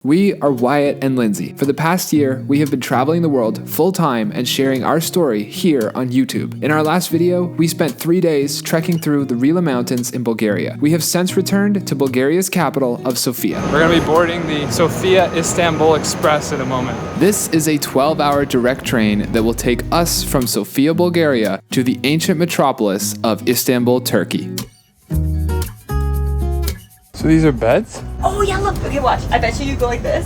We are Wyatt and Lindsay. For the past year, we have been traveling the world full-time and sharing our story here on YouTube. In our last video, we spent 3 days trekking through the Rila Mountains in Bulgaria. We have since returned to Bulgaria's capital of Sofia. We're gonna be boarding the Sofia Istanbul Express in a moment. This is a 12-hour direct train that will take us from Sofia, Bulgaria to the ancient metropolis of Istanbul, Turkey. So these are beds? Oh yeah, look, okay, watch. I bet you go like this,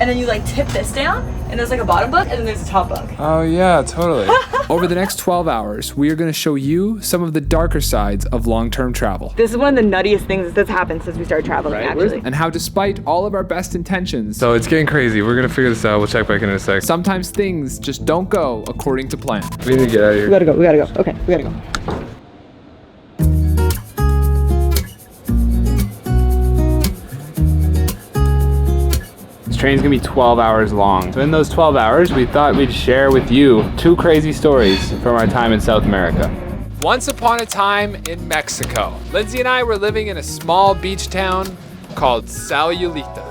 and then you like tip this down, and there's like a bottom bunk, and then there's a top bunk. Oh yeah, totally. Over the next 12 hours, we are going to show you some of the darker sides of long-term travel. This is one of the nuttiest things that's happened since we started traveling, actually. And how despite all of our best intentions, So it's getting crazy. We're gonna figure this out. We'll check back in a sec. sometimes things just don't go according to plan. We need to get out of here. We gotta go. Okay, we gotta go. Train's gonna be 12 hours long. So in those 12 hours, we thought we'd share with you 2 crazy stories from our time in South America. Once upon a time in Mexico, Lindsay and I were living in a small beach town called Sayulita.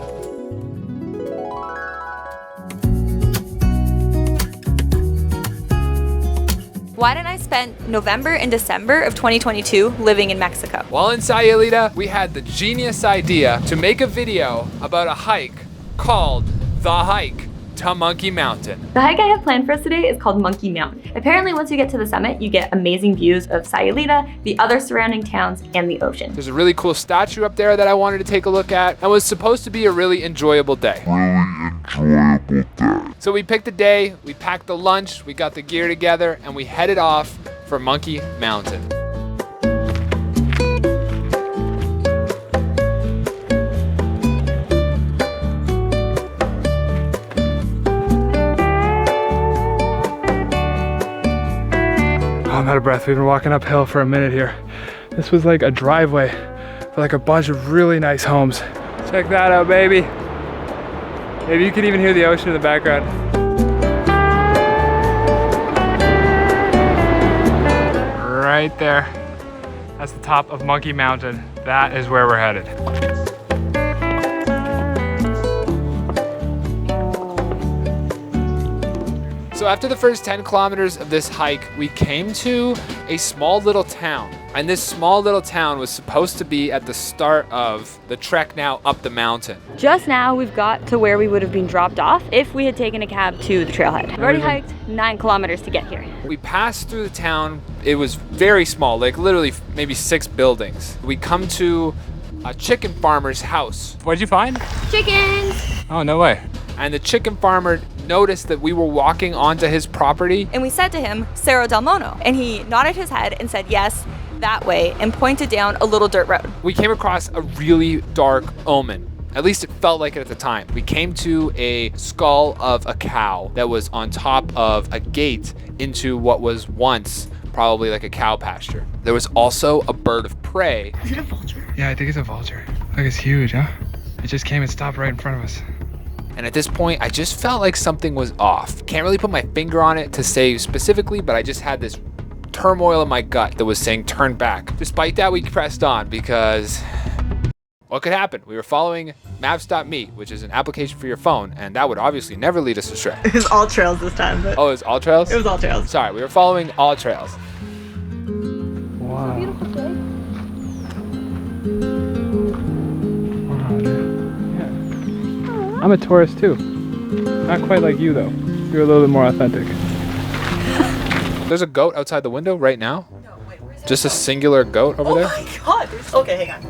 Wyatt and I spent November and December of 2022 living in Mexico. While in Sayulita, we had the genius idea to make a video about a hike called The Hike to Monkey Mountain. The hike I have planned for us today is called Monkey Mountain. Apparently, once you get to the summit, you get amazing views of Sayulita, the other surrounding towns, and the ocean. There's a really cool statue up there that I wanted to take a look at, and was supposed to be a really enjoyable day. So we picked a day, we packed the lunch, we got the gear together, and we headed off for Monkey Mountain. Oh, I'm out of breath. We've been walking uphill for a minute here. This was like a driveway for like a bunch of really nice homes. Check that out, baby. Maybe you can even hear the ocean in the background. Right there. That's the top of Monkey Mountain. That is where we're headed. So after the first 10 kilometers of this hike, we came to a small little town. And this small little town was supposed to be at the start of the trek now up the mountain. Just now, we've got to where we would have been dropped off if we had taken a cab to the trailhead. We've already hiked 9 kilometers to get here. We passed through the town. It was very small, like literally maybe 6 buildings. We come to a chicken farmer's house. What'd you find? Chickens! Oh, no way. And the chicken farmer noticed that we were walking onto his property. And we said to him, Cerro del Mono. And he nodded his head and said, yes, that way, and pointed down a little dirt road. We came across a really dark omen. At least it felt like it at the time. We came to a skull of a cow that was on top of a gate into what was once probably like a cow pasture. There was also a bird of prey. Is it a vulture? Yeah, I think it's a vulture. Look, it's huge, huh? It just came and stopped right in front of us. And at this point, I just felt like something was off. Can't really put my finger on it to say specifically, but I just had this turmoil in my gut that was saying turn back. Despite that, we pressed on because what could happen? We were following maps.me, which is an application for your phone, and that would obviously never lead us astray. It was all trails this time, but Oh, it was all trails? it was all trails. Sorry, we were following all trails. Wow. Beautiful day. Wow, dude. Yeah. I'm a tourist too. Not quite like you though. You're a little bit more authentic. There's a goat outside the window right now. No, wait, where's Just a singular goat over Oh there. my god, okay, hang on.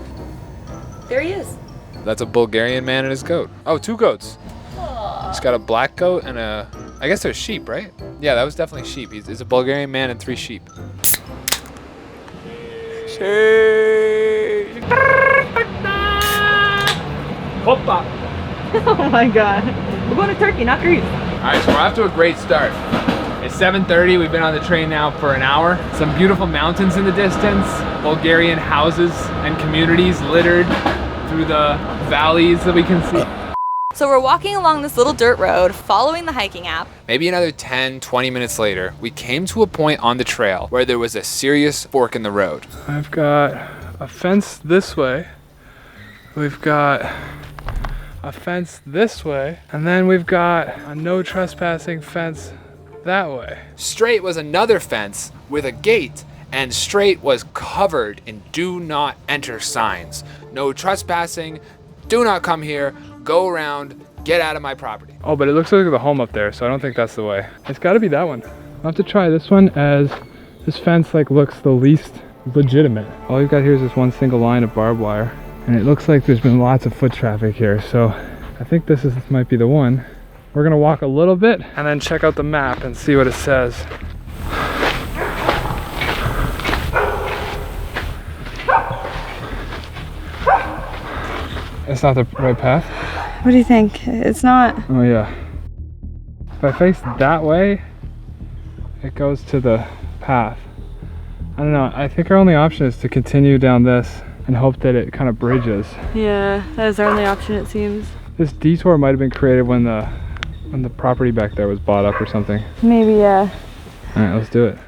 There he is. That's a Bulgarian man and his goat. Oh, 2 goats. He's got a black goat and I guess they're sheep, right? Yeah, that was definitely sheep. He's a Bulgarian man and 3 sheep. Hoppa. Oh my god. We're going to Turkey, not Greece. All right, so we're off to a great start. It's 7:30. We've been on the train now for an hour. Some beautiful mountains in the distance, Bulgarian houses and communities littered through the valleys that we can see. So we're walking along this little dirt road, following the hiking app. Maybe another 10, 20 minutes later, we came to a point on the trail where there was a serious fork in the road. I've got a fence this way. We've got a fence this way, and then we've got a no trespassing fence that way. Straight was another fence with a gate, and straight was covered in do not enter signs. No trespassing, do not come here, go around, get out of my property. Oh, but it looks like the home up there, so I don't think that's the way. It's gotta be that one. I'll have to try this one, as this fence like looks the least legitimate. All you've got here is this one single line of barbed wire, and it looks like there's been lots of foot traffic here, so I think this might be the one. We're gonna walk a little bit and then check out the map and see what it says. It's not the right path? What do you think? It's not. Oh yeah. If I face that way, it goes to the path. I don't know, I think our only option is to continue down this and hope that it kind of bridges. Yeah, that is our only option, it seems. This detour might have been created when the property back there was bought up or something. Maybe, yeah. All right, let's do it.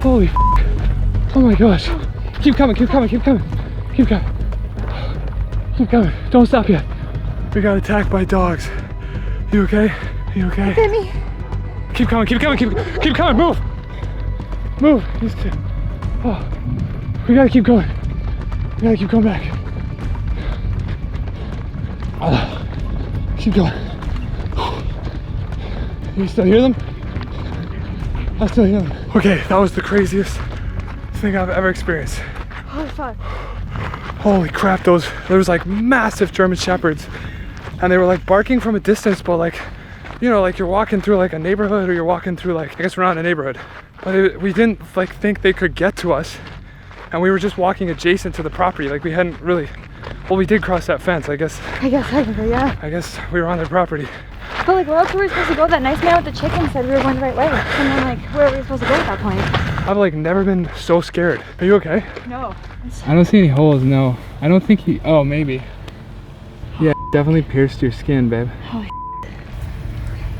Holy f***. Oh my gosh. Keep coming, keep coming, keep coming. Keep coming. Keep coming, don't stop yet. We got attacked by dogs. You okay? You okay? Hit me. Keep coming, keep coming, keep coming, move! Move! Oh, we gotta keep going. We gotta keep going back. Oh, keep going. You still hear them? I still hear them. Okay, that was the craziest thing I've ever experienced. Holy fuck. Holy crap, there was like massive German Shepherds, and they were like barking from a distance, but like, you know, like you're walking through like a neighborhood, or you're walking through like, I guess we're not in a neighborhood, but we didn't like think they could get to us, and we were just walking adjacent to the property. Like we hadn't really, well, we did cross that fence, I guess. I guess technically, yeah. I guess we were on their property. But like, where else were we supposed to go? That nice man with the chicken said we were going the right way. And then like, where were we supposed to go at that point? I've like never been so scared. Are you okay? No. I don't see any holes, no. I don't think oh, maybe. Yeah, definitely pierced your skin, babe. Holy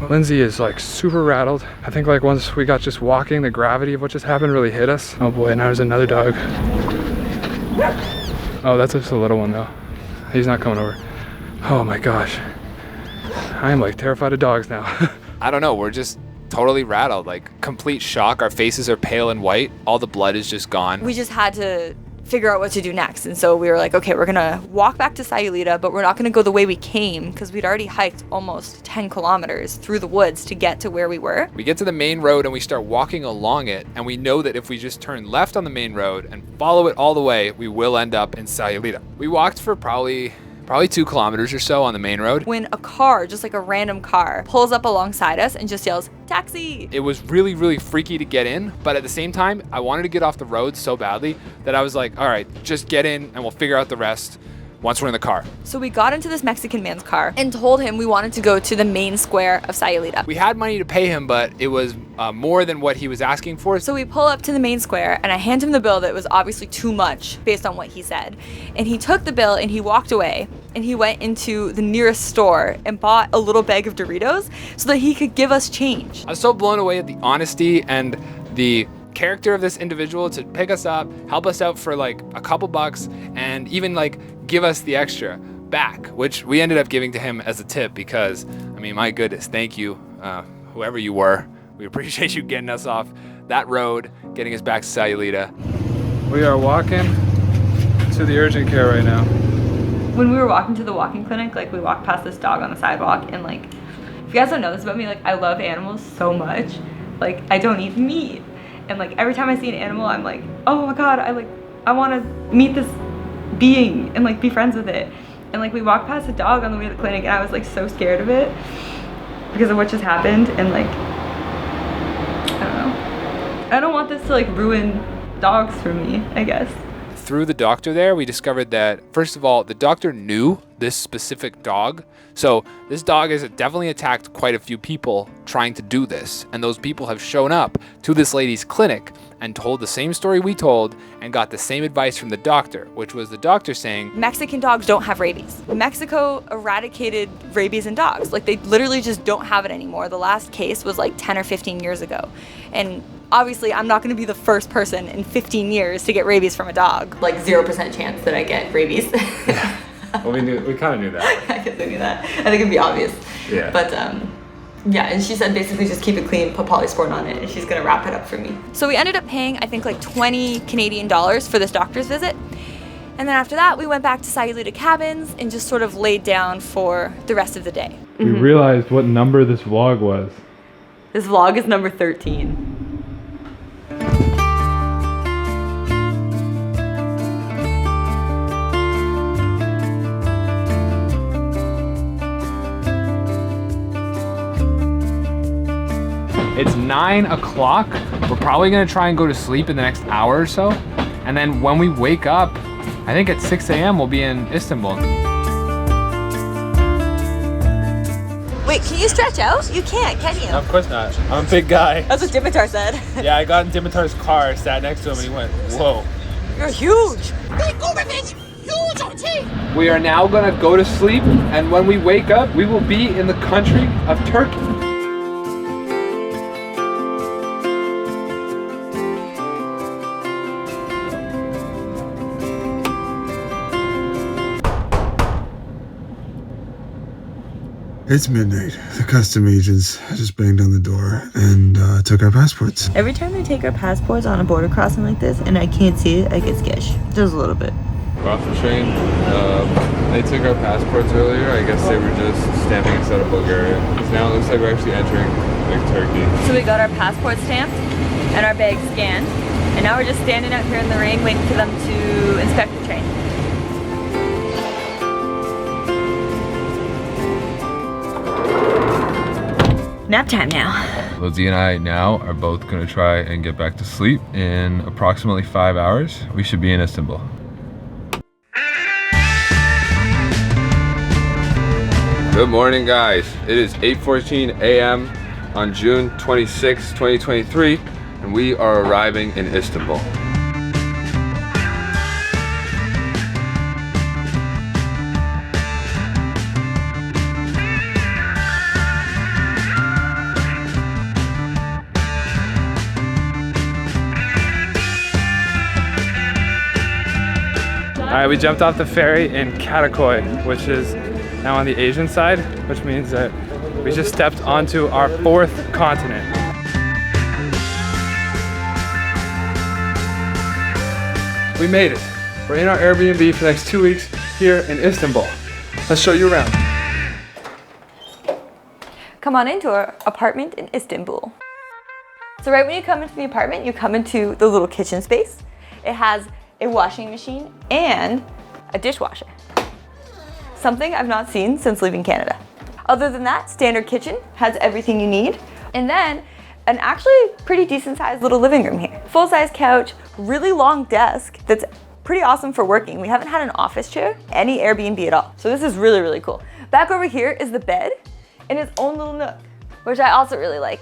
Lindsay is like super rattled. I think like once we got just walking, the gravity of what just happened really hit us. Oh boy, now there's another dog. Oh, that's just a little one though. He's not coming over. Oh my gosh. I am like terrified of dogs now. I don't know, we're just totally rattled, like complete shock. Our faces are pale and white. All the blood is just gone. We just had to figure out what to do next. And so we were like, okay, we're gonna walk back to Sayulita, but we're not gonna go the way we came, because we'd already hiked almost 10 kilometers through the woods to get to where we were. We get to the main road and we start walking along it, and we know that if we just turn left on the main road and follow it all the way, we will end up in Sayulita. We walked for probably 2 kilometers or so on the main road, when a car, just like a random car, pulls up alongside us and just yells, "Taxi!" It was really, really freaky to get in, but at the same time, I wanted to get off the road so badly that I was like, all right, just get in and we'll figure out the rest once we're in the car. So we got into this Mexican man's car and told him we wanted to go to the main square of Sayulita. We had money to pay him, but it was more than what he was asking for. So we pull up to the main square and I hand him the bill that was obviously too much based on what he said. And he took the bill and he walked away, and he went into the nearest store and bought a little bag of Doritos so that he could give us change. I was so blown away at the honesty and the character of this individual to pick us up, help us out for like a couple bucks, and even like give us the extra back, which we ended up giving to him as a tip, because I mean, my goodness, thank you, whoever you were. We appreciate you getting us off that road, getting us back to Sayulita. We are walking to the urgent care right now. When we were walking to the walking clinic, like we walked past this dog on the sidewalk, and like, if you guys don't know this about me, like I love animals so much. Like I don't eat meat. And like every time I see an animal, I'm like, oh my God, I want to meet this being and like be friends with it. And like we walked past a dog on the way to the clinic, and I was like so scared of it because of what just happened. And like, I don't know. I don't want this to like ruin dogs for me, I guess. Through the doctor there, we discovered that, first of all, the doctor knew this specific dog. So this dog has definitely attacked quite a few people trying to do this. And those people have shown up to this lady's clinic and told the same story we told and got the same advice from the doctor, which was the doctor saying, Mexican dogs don't have rabies. Mexico eradicated rabies in dogs. Like they literally just don't have it anymore. The last case was like 10 or 15 years ago. And obviously, I'm not going to be the first person in 15 years to get rabies from a dog. Like 0% chance that I get rabies. Well, we kind of knew that. I guess I knew that. I think it'd be obvious. Yeah. But yeah, and she said basically just keep it clean, put polysport on it, and she's gonna wrap it up for me. So we ended up paying, I think, like 20 Canadian dollars for this doctor's visit. And then after that, we went back to Sayulita Cabins and just sort of laid down for the rest of the day. We realized what number this vlog was. This vlog is number 13. It's 9 o'clock. We're probably gonna try and go to sleep in the next hour or so. And then when we wake up, I think at 6 a.m. we'll be in Istanbul. Wait, can you stretch out? You can't, can you? Of course not. I'm a big guy. That's what Dimitar said. Yeah, I got in Dimitar's car, sat next to him, and he went, whoa. You're huge. We are now gonna go to sleep, and when we wake up, we will be in the country of Turkey. It's midnight. The custom agents just banged on the door and took our passports. Every time they take our passports on a border crossing like this and I can't see it, I get sketch. Just a little bit. We're off the train. They took our passports earlier. I guess they were just stamping us out of Bulgaria. Because now it looks like we're actually entering like Turkey. So we got our passport stamped and our bags scanned. And now we're just standing out here in the rain waiting for them to inspect the train. Nap time now. Lindsay and I now are both going to try and get back to sleep. In approximately 5 hours, we should be in Istanbul. Good morning, guys. It is 8:14 a.m. on June 26, 2023, and we are arriving in Istanbul. All right, we jumped off the ferry in Karakoy, which is now on the Asian side, which means that we just stepped onto our 4th continent. We made it. We're in our Airbnb for the next 2 weeks here in Istanbul. Let's show you around. Come on into our apartment in Istanbul. So right when you come into the apartment, you come into the little kitchen space. It has a washing machine and a dishwasher. Something I've not seen since leaving Canada. Other than that, standard kitchen has everything you need. And then an actually pretty decent sized little living room here. Full size couch, really long desk that's pretty awesome for working. We haven't had an office chair, any Airbnb at all. So this is really, really cool. Back over here is the bed in its own little nook, which I also really like.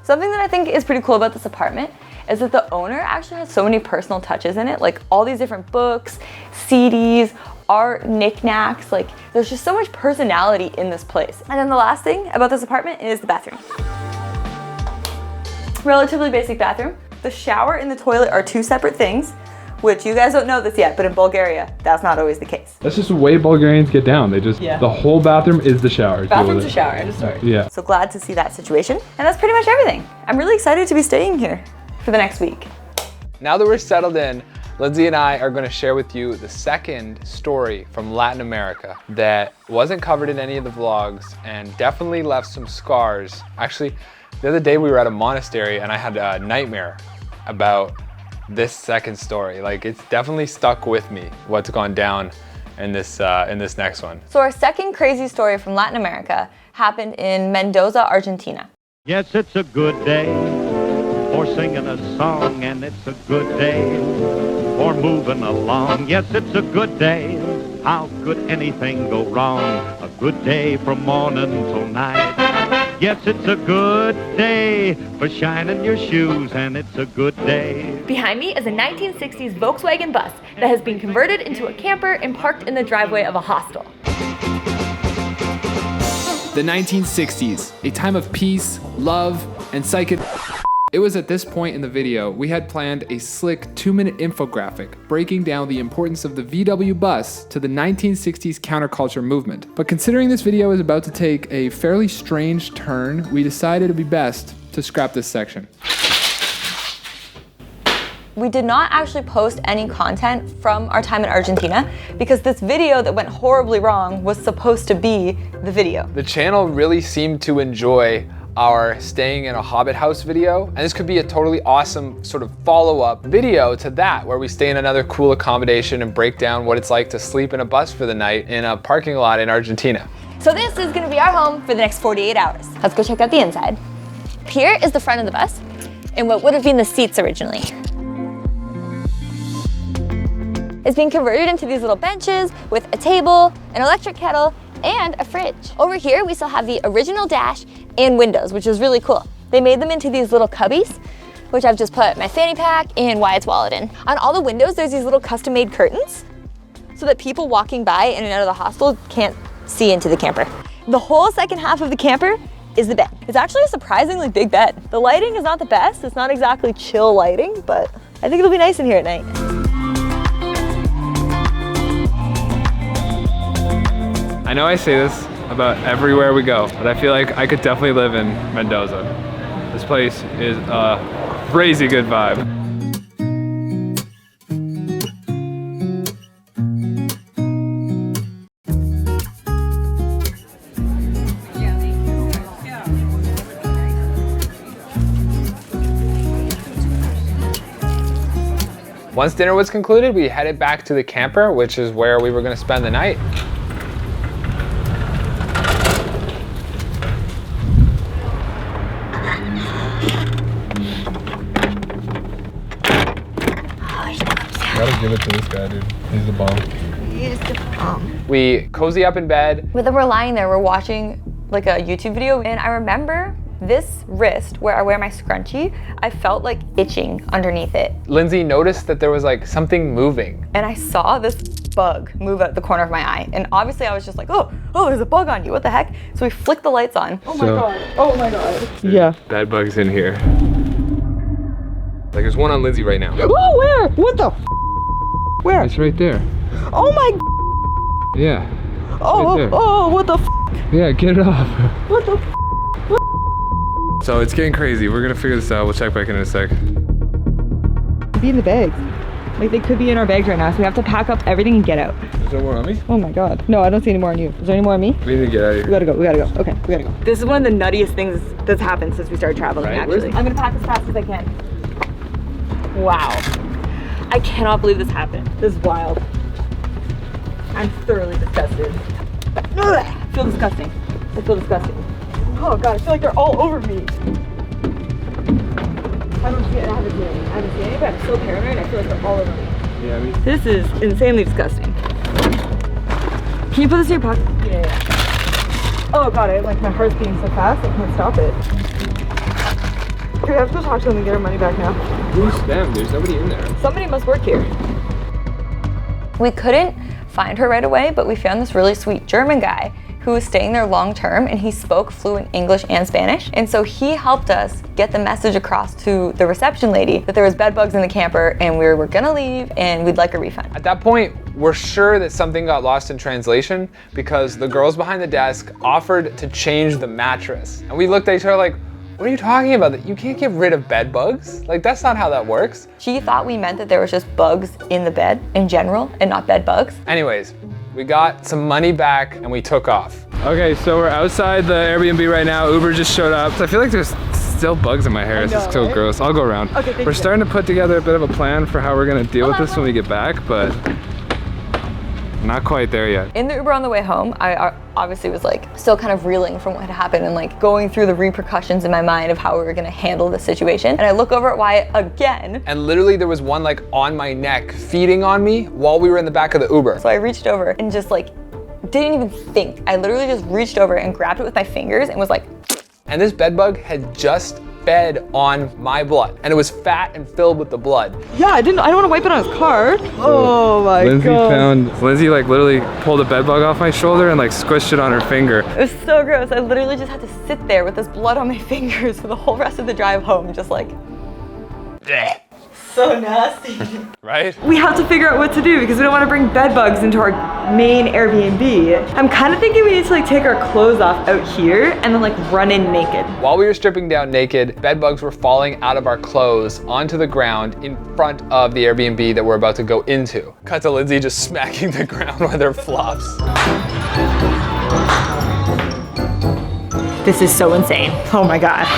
Something that I think is pretty cool about this apartment is that the owner actually has so many personal touches in it, like all these different books, CDs, art, knickknacks, like there's just so much personality in this place. And then the last thing about this apartment is the bathroom. Relatively basic bathroom. The shower and the toilet are 2 separate things, which you guys don't know this yet, but in Bulgaria, that's not always the case. That's just the way Bulgarians get down. They just, the whole bathroom is the shower. Bathroom's a shower, end of story. Yeah. So glad to see that situation. And that's pretty much everything. I'm really excited to be staying here for the next week. Now that we're settled in, Lindsay and I are gonna share with you the second story from Latin America that wasn't covered in any of the vlogs and definitely left some scars. Actually, the other day we were at a monastery and I had a nightmare about this second story. Like it's definitely stuck with me, what's gone down in this next one. So our second crazy story from Latin America happened in Mendoza, Argentina. Yes, it's a good day for singing a song, and it's a good day for moving along. Yes, it's a good day. How could anything go wrong? A good day from morning till night. Yes, it's a good day for shining your shoes, and it's a good day. Behind me is a 1960s Volkswagen bus that has been converted into a camper and parked in the driveway of a hostel. The 1960s, a time of peace, love, and It was at this point in the video we had planned a slick 2-minute infographic breaking down the importance of the VW bus to the 1960s counterculture movement. But considering this video is about to take a fairly strange turn, we decided it'd be best to scrap this section. We did not actually post any content from our time in Argentina because this video that went horribly wrong was supposed to be the video. The channel really seemed to enjoy our staying in a Hobbit house video, and this could be a totally awesome sort of follow-up video to that, where we stay in another cool accommodation and break down what it's like to sleep in a bus for the night in a parking lot in Argentina. So this is gonna be our home for the next 48 hours. Let's go check out the inside. Here is the front of the bus and what would have been the seats originally. It's being converted into these little benches with a table, an electric kettle, and a fridge. Over here, we still have the original dash and windows, which is really cool. They made them into these little cubbies, which I've just put my fanny pack and Wyatt's wallet in. On all the windows, there's these little custom-made curtains so that people walking by in and out of the hostel can't see into the camper. The whole second half of the camper is the bed. It's actually a surprisingly big bed. The lighting is not the best. It's not exactly chill lighting, but I think it'll be nice in here at night. I know I say this about everywhere we go, but I feel like I could definitely live in Mendoza. This place is a crazy good vibe. Once dinner was concluded, we headed back to the camper, which is where we were going to spend the night. Gotta give it to this guy, dude. He's the bomb. He's the bomb. We cozy up in bed. But then we're lying there, we're watching like a YouTube video, and I remember this wrist where I wear my scrunchie, I felt like itching underneath it. Lindsay noticed that there was like something moving. And I saw this bug move out the corner of my eye. And obviously I was just like, oh, there's a bug on you, what the heck? So we flicked the lights on. Oh my god, oh my god. Yeah. Bed bugs in here. Like there's one on Lindsay right now. Oh, where? What the f? Where? It's right there. Oh my. Yeah. Oh, right oh, what the f? Yeah, get it off. What the f? So it's getting crazy. We're gonna figure this out. We'll check back in a sec. Be in the bags. Like they could be in our bags right now, so we have to pack up everything and get out. Is there more on me? Oh my god. No, I don't see any more on you. Is there any more on me? We need to get out of We here. gotta go, we gotta go. Okay, we gotta go. This is one of the nuttiest things that's happened since we started traveling, Right, actually. I'm gonna pack as fast as I can. Wow. I cannot believe this happened. This is wild. I'm thoroughly disgusted. Ugh, I feel disgusting. I feel disgusting. Oh god, I feel like they're all over me. I haven't seen any, but I'm so paranoid. I feel like they're all over me. Yeah, me. This is insanely disgusting. Can you put this in your pocket? Yeah. Oh god, my heart's beating so fast, I can't stop it. Okay, I have to go talk to them and get our money back now. Who's them? There's nobody in there. Somebody must work here. We couldn't find her right away, but we found this really sweet German guy who was staying there long term, and he spoke fluent English and Spanish. And so he helped us get the message across to the reception lady that there was bed bugs in the camper and we were gonna leave and we'd like a refund. At that point, we're sure that something got lost in translation because the girls behind the desk offered to change the mattress. And we looked at each other like, what are you talking about? You can't get rid of bed bugs? Like, that's not how that works. She thought we meant that there was just bugs in the bed in general and not bed bugs. Anyways, we got some money back and we took off. Okay, so we're outside the Airbnb right now. Uber just showed up. I feel like there's still bugs in my hair. This is so gross. I'll go around. Okay, we're starting to put together a bit of a plan for how we're gonna deal with this when we get back, but not quite there yet. In the Uber on the way home, I obviously was like still kind of reeling from what had happened and like going through the repercussions in my mind of how we were gonna handle the situation. And I look over at Wyatt again. And literally there was one like on my neck feeding on me while we were in the back of the Uber. So I reached over and just like didn't even think. I literally just reached over and grabbed it with my fingers and was like. And this bed bug had just bed on my blood, and it was fat and filled with the blood. Yeah, I don't want to wipe it on his car. Oh my god. Lindsay like literally pulled a bed bug off my shoulder and like squished it on her finger. It was so gross. I literally just had to sit there with this blood on my fingers for the whole rest of the drive home, just like, Blech. so nasty. Right? We have to figure out what to do because we don't want to bring bed bugs into our main Airbnb. I'm kind of thinking we need to like take our clothes off out here and then like run in naked. While we were stripping down naked, bed bugs were falling out of our clothes onto the ground in front of the Airbnb that we're about to go into. Cut to Lindsay just smacking the ground with her flops. This is so insane. Oh my god.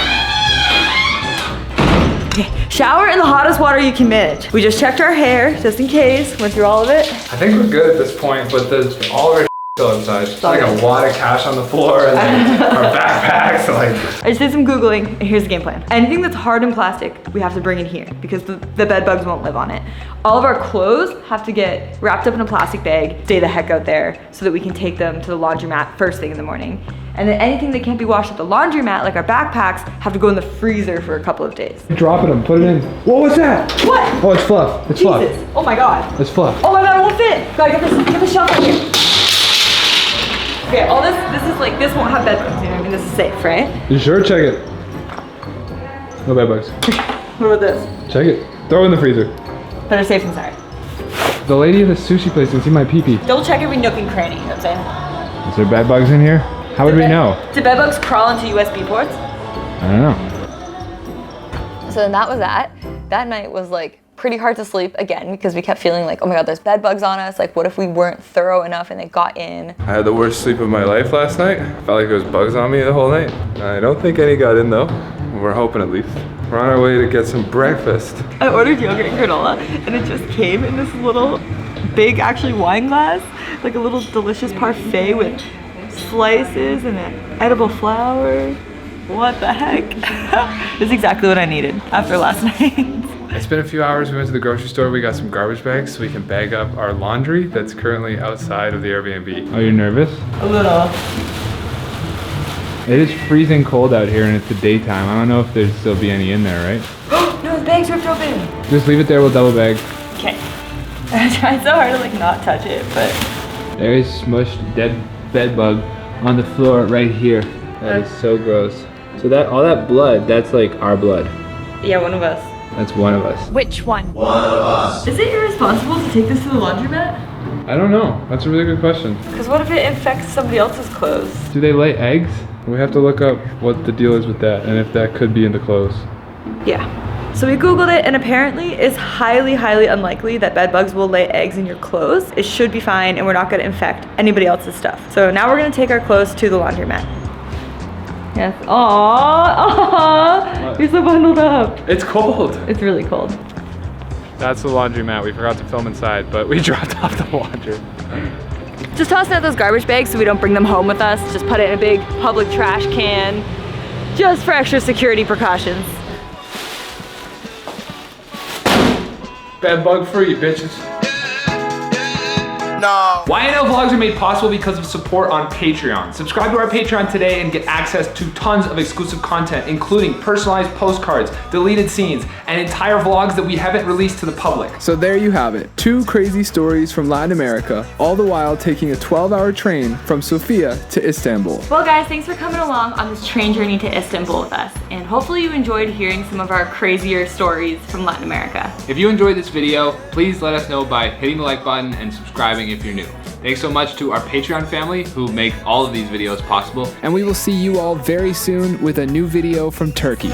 Okay, shower in the hottest water you can manage. We just checked our hair, just in case, went through all of it. I think we're good at this point, but there's all of our still inside. There's like a wad of cash on the floor and like our backpacks. Like. I just did some Googling, and here's the game plan. Anything that's hard and plastic, we have to bring in here because the bed bugs won't live on it. All of our clothes have to get wrapped up in a plastic bag, stay the heck out there so that we can take them to the laundromat first thing in the morning. And then anything that can't be washed at the laundromat, like our backpacks, have to go in the freezer for a couple of days. Drop it, put it in. Whoa, what's that? What? Oh, it's fluff. It's fluff. Jesus. Oh my god. It's fluff. Oh my god, it won't fit. Gotta get this shelf right here. Okay, all this is like, this won't have bed bugs in it. I mean, this is safe, right? You sure? Check it. No bed bugs. What about this? Check it. Throw it in the freezer. Better safe than sorry. The lady at the sushi place can see my pee-pee. Double check every nook and cranny, you know what I'm saying? Is there bed bugs in here? How would we know? Do bed bugs crawl into USB ports? I don't know. So then that was that. That night was like pretty hard to sleep again because we kept feeling like, oh my god, there's bed bugs on us. Like, what if we weren't thorough enough and they got in? I had the worst sleep of my life last night. Felt like there was bugs on me the whole night. I don't think any got in though. We're hoping at least. We're on our way to get some breakfast. I ordered yogurt and granola and it just came in this little big actually wine glass, like a little delicious parfait with slices and an edible flower. What the heck? This is exactly what I needed after last night. It's been a few hours. We went to the grocery store. We got some garbage bags so we can bag up our laundry that's currently outside of the Airbnb. Are you nervous? A little. It is freezing cold out here and it's the daytime. I don't know if there'd still be any in there, right? No, the bag's ripped open. Just leave it there, we'll double bag. Okay. I tried so hard to like not touch it, but. There is smushed dead bed bug on the floor right here. That is so gross. So that all that blood, that's like our blood. Yeah, one of us. That's one of us. Which one? Is it irresponsible to take this to the laundromat? I don't know. That's a really good question. Because what if it infects somebody else's clothes? Do they lay eggs? We have to look up what the deal is with that and if that could be in the clothes. Yeah. So we Googled it and apparently it's highly, highly unlikely that bed bugs will lay eggs in your clothes. It should be fine and we're not gonna infect anybody else's stuff. So now we're gonna take our clothes to the laundromat. Yes. Aww. You're so bundled up. It's cold. It's really cold. That's the laundromat. We forgot to film inside, but we dropped off the laundry. Just tossing out those garbage bags so we don't bring them home with us. Just put it in a big public trash can, just for extra security precautions. Bed bug free, bitches. No. WYandL vlogs are made possible because of support on Patreon. Subscribe to our Patreon today and get access to tons of exclusive content, including personalized postcards, deleted scenes, and entire vlogs that we haven't released to the public. So there you have it. 2 crazy stories from Latin America, all the while taking a 12-hour train from Sofia to Istanbul. Well guys, thanks for coming along on this train journey to Istanbul with us. And hopefully you enjoyed hearing some of our crazier stories from Latin America. If you enjoyed this video, please let us know by hitting the like button and subscribing if you're new. Thanks so much to our Patreon family who make all of these videos possible. And we will see you all very soon with a new video from Turkey.